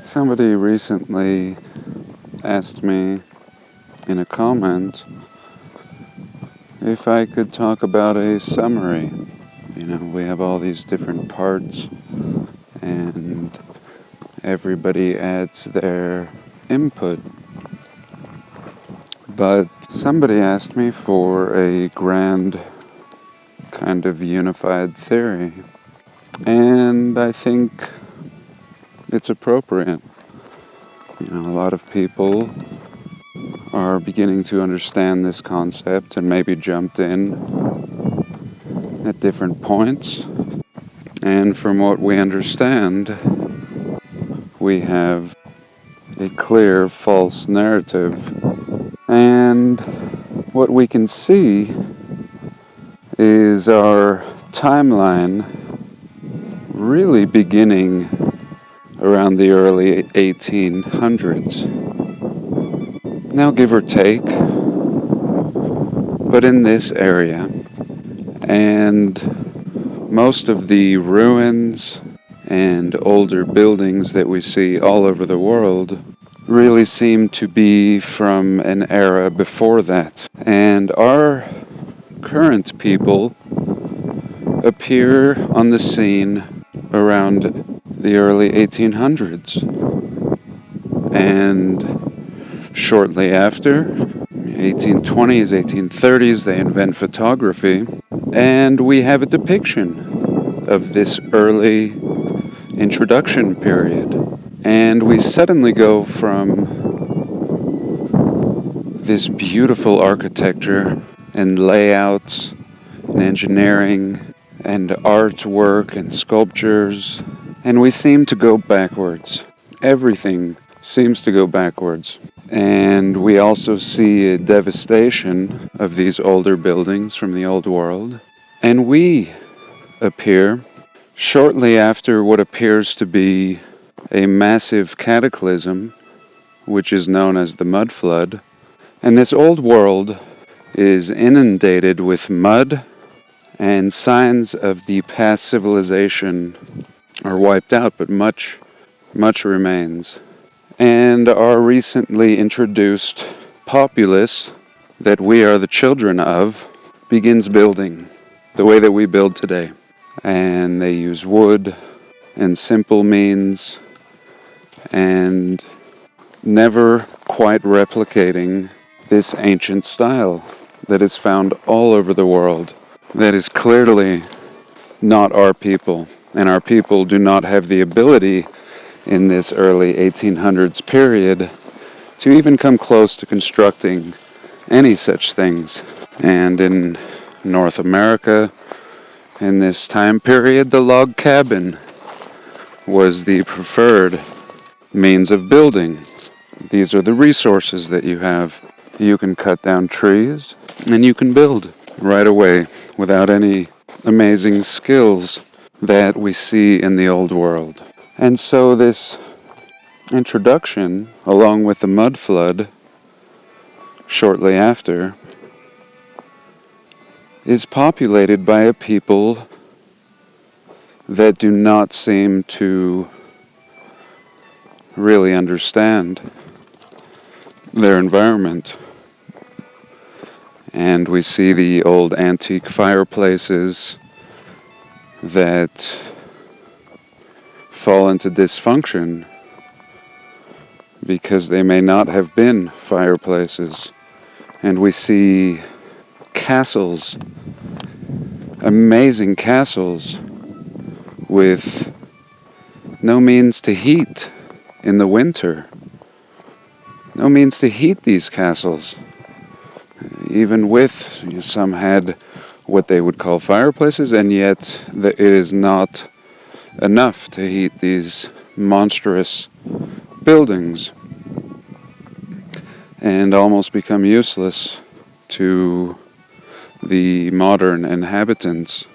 Somebody recently asked me in a comment if I could talk about a summary. We have all these different parts and everybody adds their input. But somebody asked me for a grand kind of unified theory, and I think it's appropriate. A lot of people are beginning to understand this concept and maybe jumped in at different points. And from what we understand, we have a clear false narrative. And what we can see is our timeline really beginning around the early 1800s. Now, give or take, but in this area. And most of the ruins and older buildings that we see all over the world really seem to be from an era before that. And our current people appear on the scene around the early 1800s. And shortly after, 1820s, 1830s, they invent photography. And we have a depiction of this early introduction period. And we suddenly go from this beautiful architecture and layouts and engineering and artwork and sculptures, and we seem to go backwards. Everything seems to go backwards. And we also see a devastation of these older buildings from the old world. And we appear shortly after what appears to be a massive cataclysm, which is known as the mud flood. And this old world is inundated with mud, and signs of the past civilization are wiped out, but much remains. And our recently introduced populace that we are the children of begins building the way that we build today. And they use wood and simple means, and never quite replicating this ancient style that is found all over the world, that is clearly not our people. And our people do not have the ability in this early 1800s period to even come close to constructing any such things. And in North America, in this time period, the log cabin was the preferred means of building. These are the resources that you have. You can cut down trees and you can build right away without any amazing skills that we see in the old world. And so this introduction, along with the mud flood shortly after, is populated by a people that do not seem to really understand their environment. And we see the old antique fireplaces that fall into dysfunction because they may not have been fireplaces. And we see castles, amazing castles, with no means to heat in the winter. No means to heat these castles. Even with, some had what they would call fireplaces, and yet it is not enough to heat these monstrous buildings, and almost become useless to the modern inhabitants.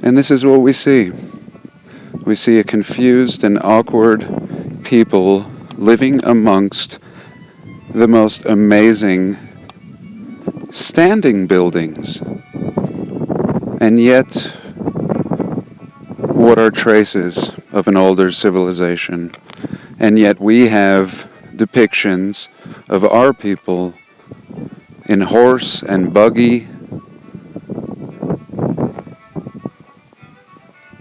And this is what we see. We see a confused and awkward people living amongst the most amazing standing buildings. And yet, what are traces of an older civilization, and yet we have depictions of our people in horse and buggy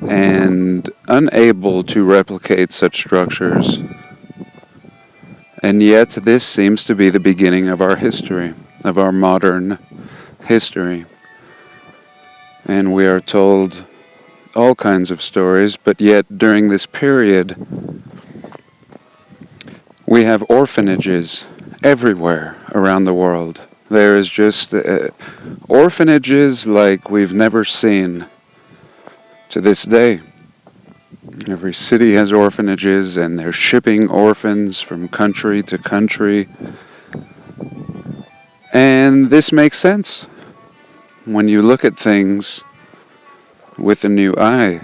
and unable to replicate such structures. And yet this seems to be the beginning of our history, of our modern history. And we are told all kinds of stories, but yet during this period we have orphanages everywhere around the world. There is just orphanages like we've never seen to this day. Every city has orphanages, and they're shipping orphans from country to country. And this makes sense when you look at things with a new eye.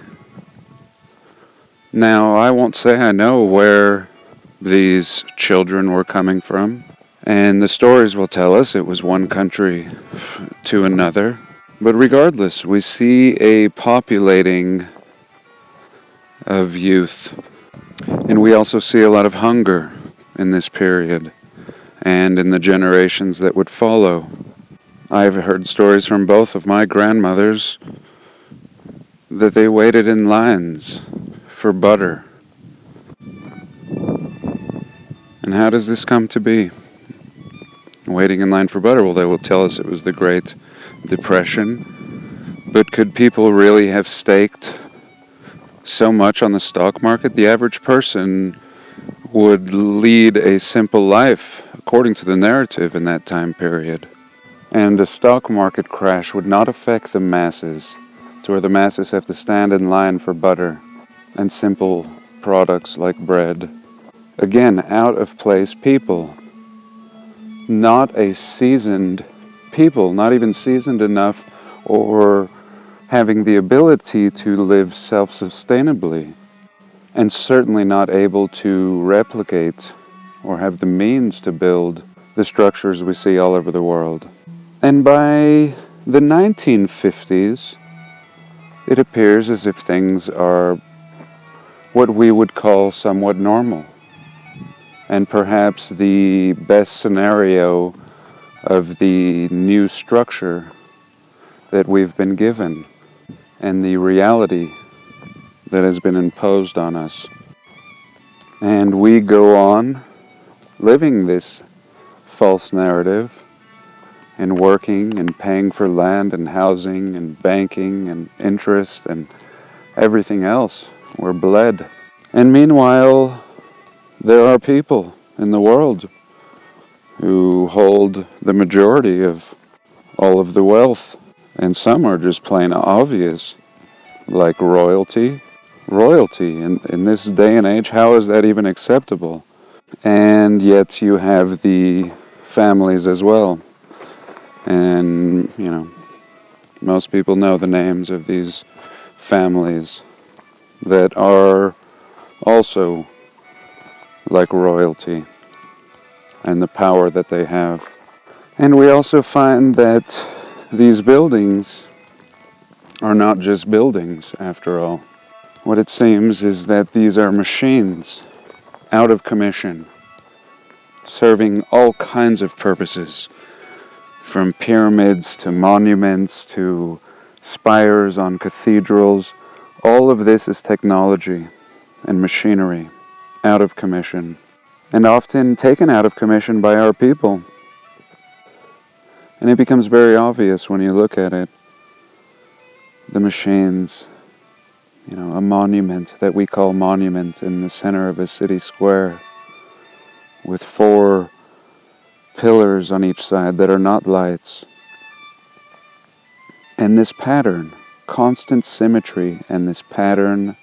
Now, I won't say I know where these children were coming from, and the stories will tell us it was one country to another. But regardless, we see a populating of youth, and we also see a lot of hunger in this period and in the generations that would follow. I've heard stories from both of my grandmothers that they waited in lines for butter. And how does this come to be? Waiting in line for butter? Well, they will tell us it was the Great Depression. But could people really have staked so much on the stock market? The average person would lead a simple life, according to the narrative in that time period. And a stock market crash would not affect the masses, to where the masses have to stand in line for butter and simple products like bread. Again, out of place people. Not a seasoned people, not even seasoned enough or having the ability to live self-sustainably, and certainly not able to replicate or have the means to build the structures we see all over the world. And by the 1950s, it appears as if things are what we would call somewhat normal, and perhaps the best scenario of the new structure that we've been given and the reality that has been imposed on us. And we go on living this false narrative and working and paying for land and housing and banking and interest and everything else. We're bled. And meanwhile, there are people in the world who hold the majority of all of the wealth. And some are just plain obvious, like royalty. Royalty, in this day and age, how is that even acceptable? And yet you have the families as well. And, most people know the names of these families that are also like royalty and the power that they have. And we also find that these buildings are not just buildings, after all. What it seems is that these are machines, out of commission, serving all kinds of purposes, from pyramids to monuments to spires on cathedrals. All of this is technology and machinery, out of commission, and often taken out of commission by our people. And it becomes very obvious when you look at it. The machines, a monument that we call monument in the center of a city square with 4 pillars on each side that are not lights. And this pattern, constant symmetry, and this pattern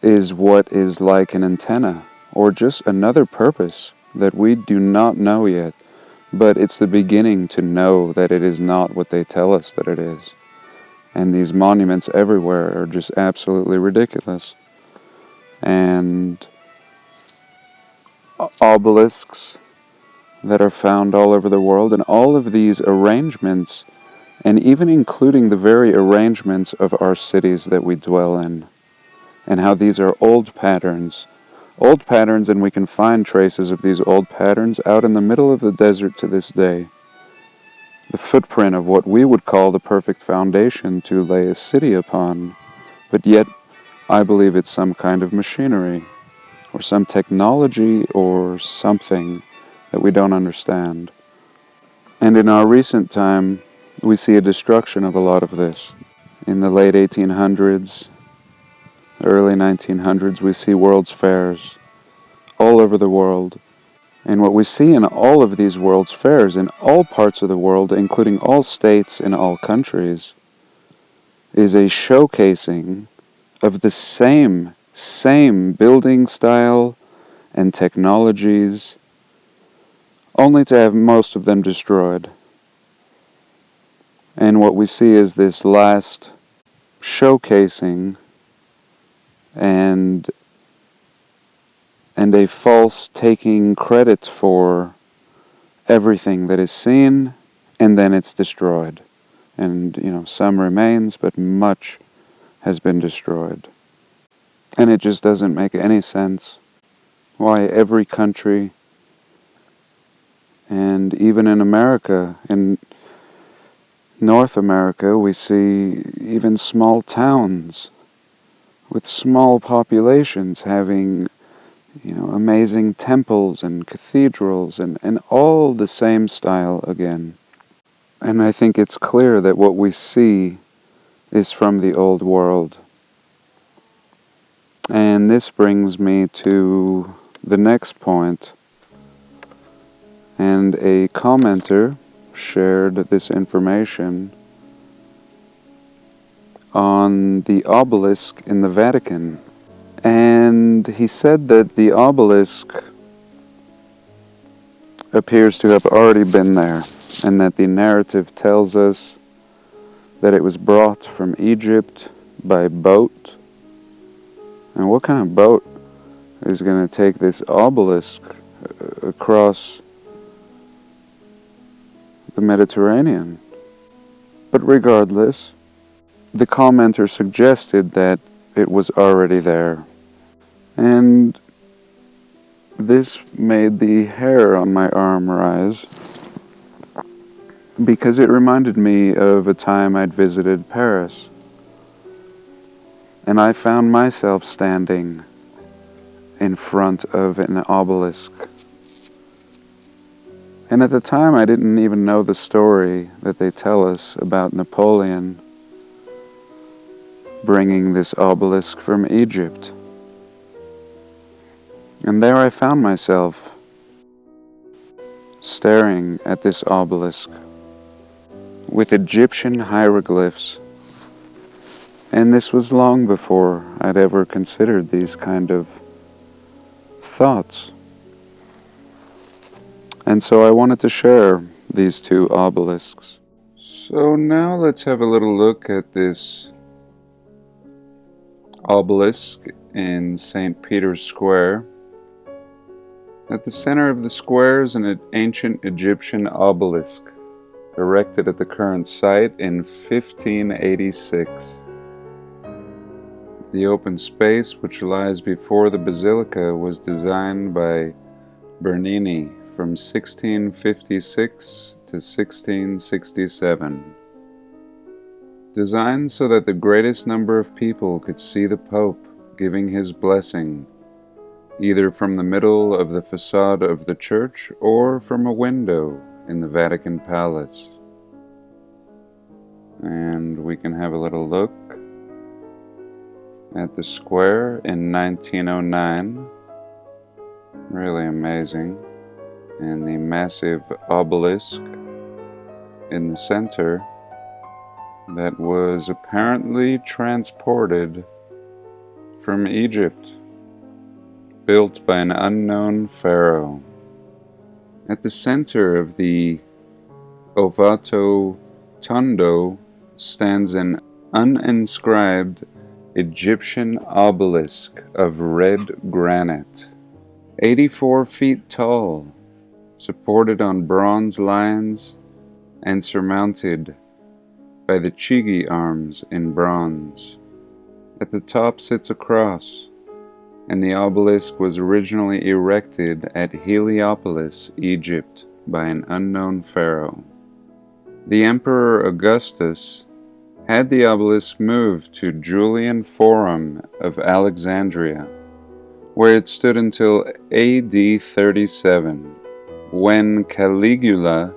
is what is like an antenna or just another purpose that we do not know yet. But it's the beginning to know that it is not what they tell us that it is. And these monuments everywhere are just absolutely ridiculous. And obelisks that are found all over the world, and all of these arrangements, and even including the very arrangements of our cities that we dwell in, and how these are old patterns. Old patterns, and we can find traces of these old patterns out in the middle of the desert to this day. The footprint of what we would call the perfect foundation to lay a city upon, but yet I believe it's some kind of machinery, or some technology, or something that we don't understand. And in our recent time, we see a destruction of a lot of this. In the late 1800s, early 1900s, we see world's fairs all over the world. And what we see in all of these world's fairs, in all parts of the world, including all states in all countries, is a showcasing of the same building style and technologies, only to have most of them destroyed. And what we see is this last showcasing and a false taking credit for everything that is seen, and then it's destroyed. And, some remains, but much has been destroyed. And it just doesn't make any sense why every country, and even in America, in North America, we see even small towns with small populations having, amazing temples and cathedrals and all the same style again. And I think it's clear that what we see is from the old world. And this brings me to the next point. And a commenter shared this information on the obelisk in the Vatican. And he said that the obelisk appears to have already been there, and that the narrative tells us that it was brought from Egypt by boat. And what kind of boat is going to take this obelisk across the Mediterranean? But regardless, the commenter suggested that it was already there. And this made the hair on my arm rise, because it reminded me of a time I'd visited Paris. And I found myself standing in front of an obelisk. And at the time I didn't even know the story that they tell us about Napoleon bringing this obelisk from Egypt. And there I found myself staring at this obelisk with Egyptian hieroglyphs. And this was long before I'd ever considered these kind of thoughts. And so I wanted to share these two obelisks. So now let's have a little look at this obelisk in St. Peter's Square. At the center of the square is an ancient Egyptian obelisk, erected at the current site in 1586. The open space which lies before the basilica was designed by Bernini from 1656 to 1667. Designed so that the greatest number of people could see the Pope giving his blessing, either from the middle of the facade of the church or from a window in the Vatican Palace. And we can have a little look at the square in 1909. Really amazing. And the massive obelisk in the center that was apparently transported from Egypt, built by an unknown pharaoh. At the center of the Ovato Tondo stands an uninscribed Egyptian obelisk of red granite, 84 feet tall, supported on bronze lions and surmounted by the Chigi arms in bronze. At the top sits a cross, and the obelisk was originally erected at Heliopolis, Egypt, by an unknown pharaoh. The Emperor Augustus had the obelisk moved to Julian Forum of Alexandria, where it stood until AD 37, when Caligula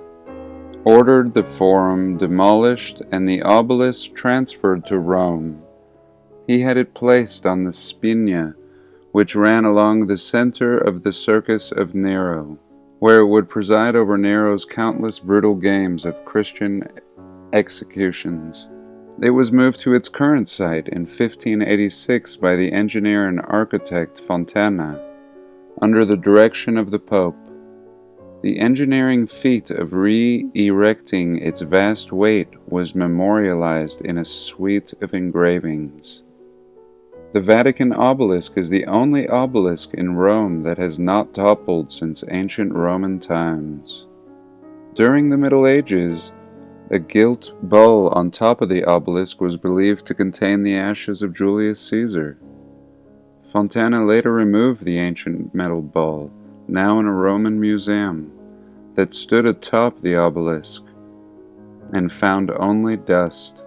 ordered the Forum demolished and the obelisk transferred to Rome. He had it placed on the Spina, which ran along the center of the Circus of Nero, where it would preside over Nero's countless brutal games of Christian executions. It was moved to its current site in 1586 by the engineer and architect Fontana, under the direction of the Pope. The engineering feat of re-erecting its vast weight was memorialized in a suite of engravings. The Vatican Obelisk is the only obelisk in Rome that has not toppled since ancient Roman times. During the Middle Ages, a gilt bowl on top of the obelisk was believed to contain the ashes of Julius Caesar. Fontana later removed the ancient metal bowl, now in a Roman museum, that stood atop the obelisk, and found only dust.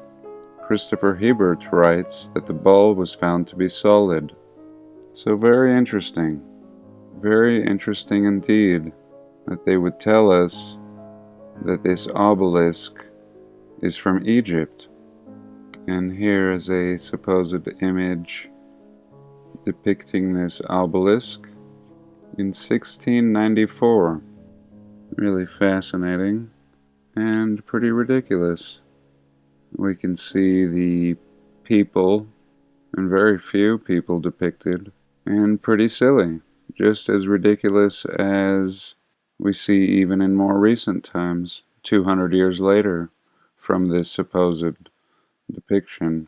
Christopher Hebert writes that the bowl was found to be solid. So very interesting indeed, that they would tell us that this obelisk is from Egypt. And here is a supposed image depicting this obelisk in 1694. Really fascinating and pretty ridiculous. We can see the people, and very few people depicted, and pretty silly, just as ridiculous as we see even in more recent times, 200 years later, from this supposed depiction.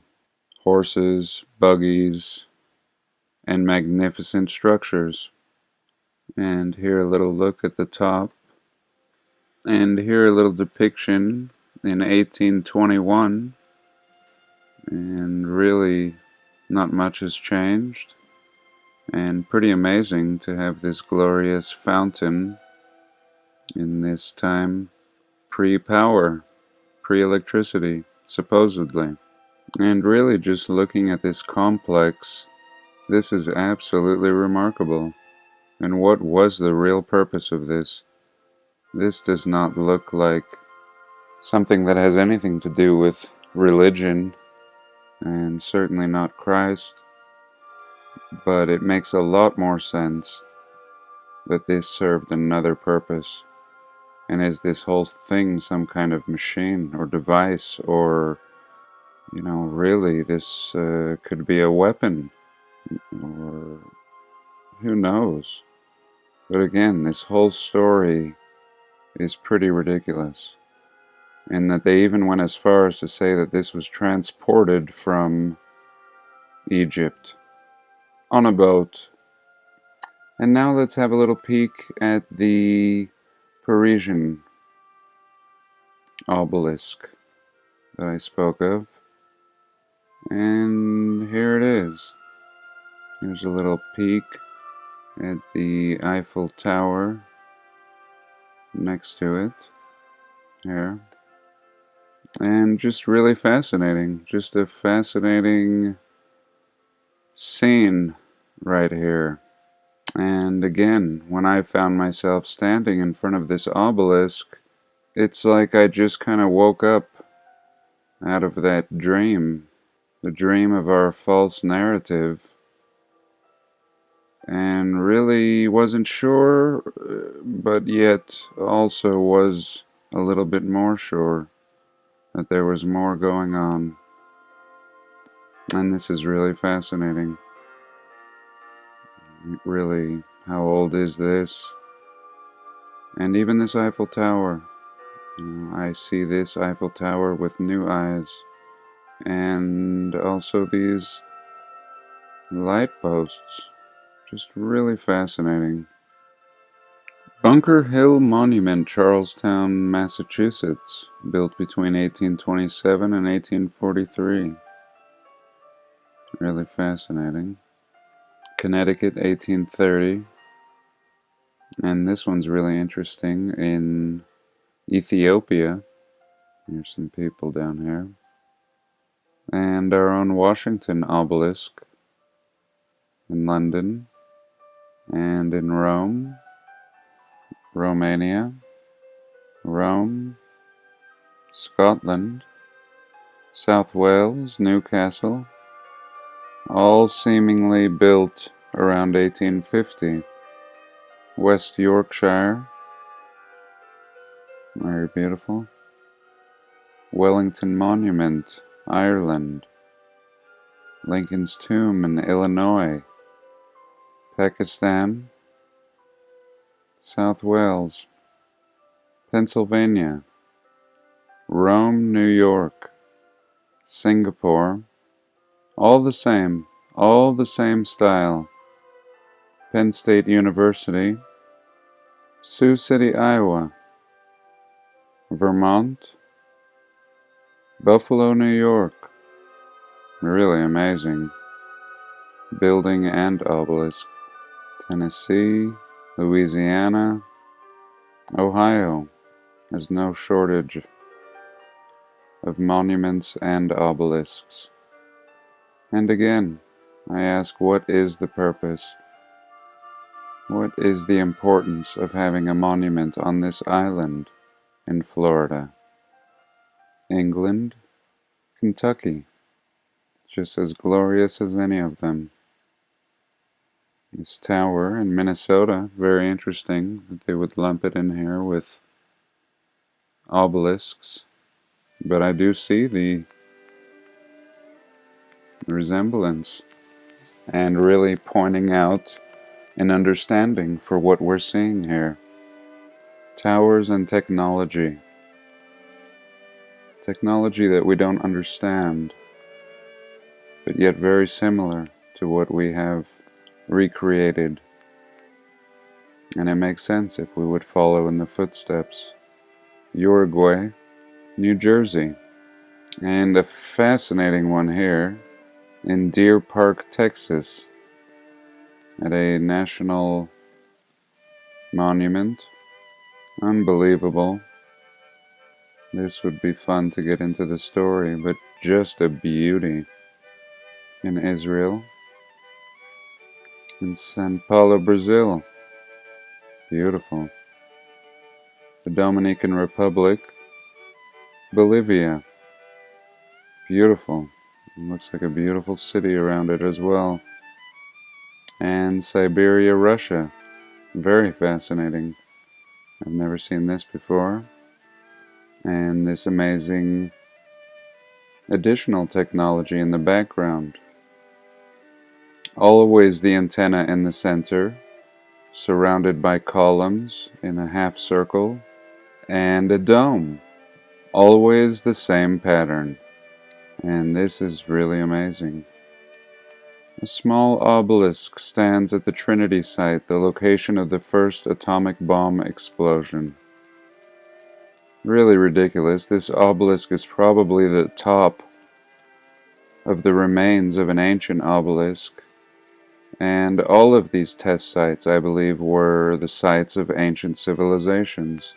Horses, buggies, and magnificent structures. And here a little look at the top. And here a little depiction in 1821. And really not much has changed. And pretty amazing to have this glorious fountain in this time pre-power, pre-electricity, supposedly. And really just looking at this complex, this is absolutely remarkable. And what was the real purpose of this? This does not look like something that has anything to do with religion, and certainly not Christ, but it makes a lot more sense that this served another purpose. And is this whole thing some kind of machine or device, or, really this could be a weapon, or who knows? But again, this whole story is pretty ridiculous. And that they even went as far as to say that this was transported from Egypt on a boat. And now let's have a little peek at the Parisian obelisk that I spoke of. And here it is. Here's a little peek at the Eiffel Tower next to it. Here. And just really fascinating. Just a fascinating scene right here. And again, when I found myself standing in front of this obelisk, it's like I just kind of woke up out of that dream, the dream of our false narrative, and really wasn't sure, but yet also was a little bit more sure that there was more going on. And this is really fascinating. Really, how old is this? And even this Eiffel Tower. I see this Eiffel Tower with new eyes. And also these light posts. Just really fascinating. Bunker Hill Monument, Charlestown, Massachusetts. Built between 1827 and 1843. Really fascinating. Connecticut, 1830. And this one's really interesting. In Ethiopia, there's some people down here. And our own Washington Obelisk in London. And in Rome, Romania, Rome, Scotland, South Wales, Newcastle, all seemingly built around 1850. West Yorkshire, very beautiful. Wellington Monument, Ireland. Lincoln's Tomb in Illinois. Pakistan, South Wales, Pennsylvania, Rome, New York, Singapore, all the same style. Penn State University, Sioux City, Iowa, Vermont, Buffalo, New York. Really amazing. Building and obelisk. Tennessee, Louisiana, Ohio. There's no shortage of monuments and obelisks. And again, I ask, what is the purpose? What is the importance of having a monument on this island in Florida? England, Kentucky, just as glorious as any of them. This tower in Minnesota, very interesting that they would lump it in here with obelisks, but I do see the resemblance and really pointing out an understanding for what we're seeing here. Towers and technology. Technology that we don't understand, but yet very similar to what we have recreated. And it makes sense if we would follow in the footsteps. Uruguay, New Jersey. And a fascinating one here in Deer Park, Texas, at a national monument. Unbelievable. This would be fun to get into the story, but just a beauty. In Israel, in Sao Paulo, Brazil. Beautiful. The Dominican Republic, Bolivia. Beautiful. It looks like a beautiful city around it as well. And Siberia, Russia. Very fascinating. I've never seen this before. And this amazing additional technology in the background. Always the antenna in the center, surrounded by columns in a half circle, and a dome. Always the same pattern. And this is really amazing. A small obelisk stands at the Trinity site, the location of the first atomic bomb explosion. Really ridiculous. This obelisk is probably the top of the remains of an ancient obelisk. And all of these test sites, I believe, were the sites of ancient civilizations.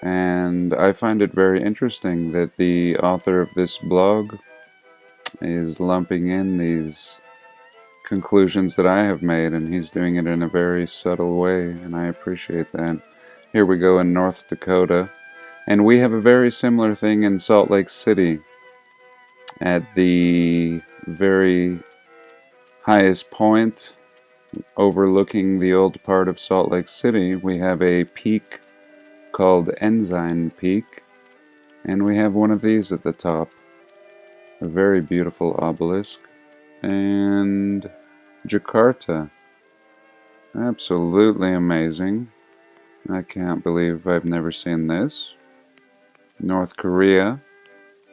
And I find it very interesting that the author of this blog is lumping in these conclusions that I have made, and he's doing it in a very subtle way, and I appreciate that. Here we go in North Dakota, and we have a very similar thing in Salt Lake City. At the very highest point overlooking the old part of Salt Lake City, we have a peak called Ensign Peak, and we have one of these at the top. A very beautiful obelisk. And Jakarta. Absolutely amazing. I can't believe I've never seen this. North Korea.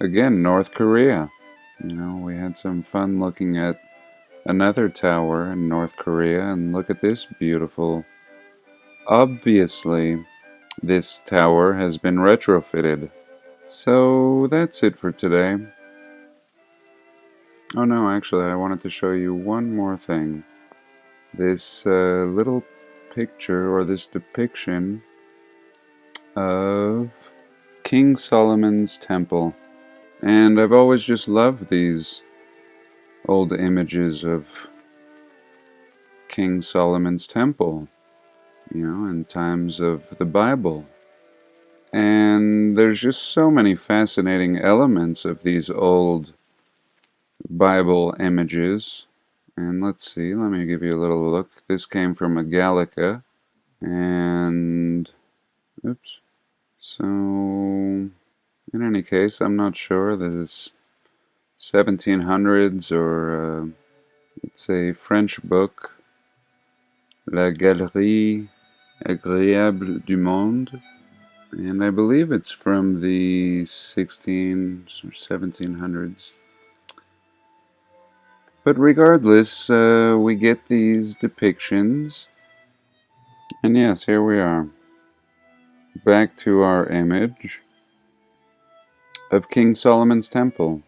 Again, North Korea. You know, we had some fun looking at another tower in North Korea, and look at this beautiful. Obviously, this tower has been retrofitted. So that's it for today. Oh no, actually, I wanted to show you one more thing. This little picture, or this depiction of King Solomon's temple. And I've always just loved these old images of King Solomon's temple, in times of the Bible. And there's just so many fascinating elements of these old Bible images. And let's see, let me give you a little look. This came from a Gallica. And, oops. So, in any case, I'm not sure. This is 1700s, or it's a French book, La Galerie Agréable du Monde. And I believe it's from the 16s or 1700s. But regardless, we get these depictions. And yes, here we are. Back to our image of King Solomon's temple.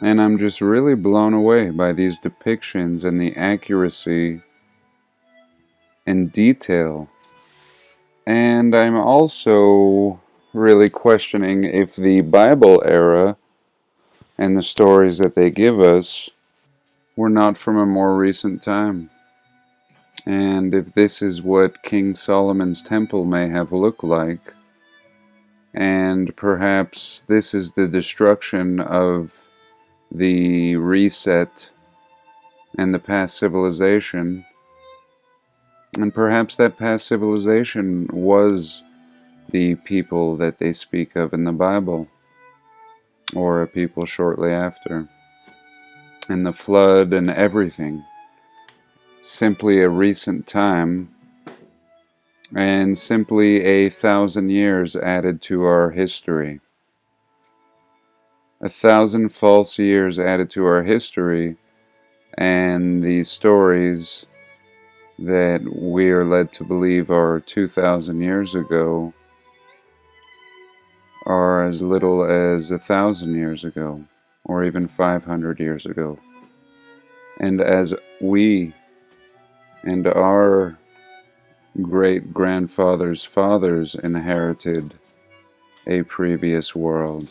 And I'm just really blown away by these depictions and the accuracy and detail. And I'm also really questioning if the Bible era and the stories that they give us were not from a more recent time. And if this is what King Solomon's temple may have looked like, and perhaps this is the destruction of the reset and the past civilization, and perhaps that past civilization was the people that they speak of in the Bible, or a people shortly after, and the flood and everything. Simply a recent time, and simply 1,000 years added to our history. 1,000 false years added to our history, and these stories that we are led to believe are 2,000 years ago are as little as 1,000 years ago, or even 500 years ago. And as we and our great-grandfathers' fathers inherited a previous world.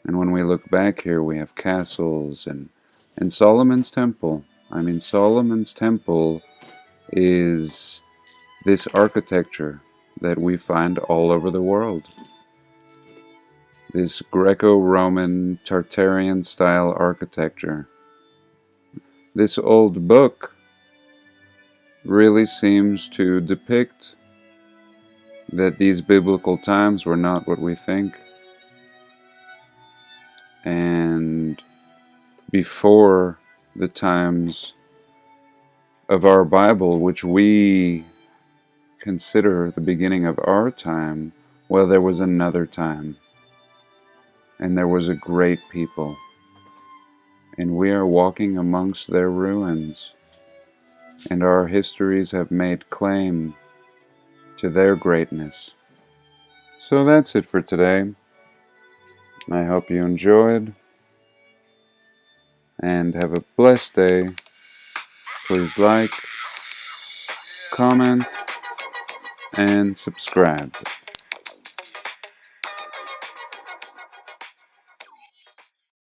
And when we look back here, we have castles and Solomon's temple. I mean, Solomon's temple is this architecture that we find all over the world. This Greco-Roman Tartarian style architecture. This old book really seems to depict that these biblical times were not what we think. And before the times of our Bible, which we consider the beginning of our time, well, there was another time. And there was a great people. And we are walking amongst their ruins. And our histories have made claim to their greatness. So that's it for today. I hope you enjoyed. And have a blessed day. Please like, comment, and subscribe.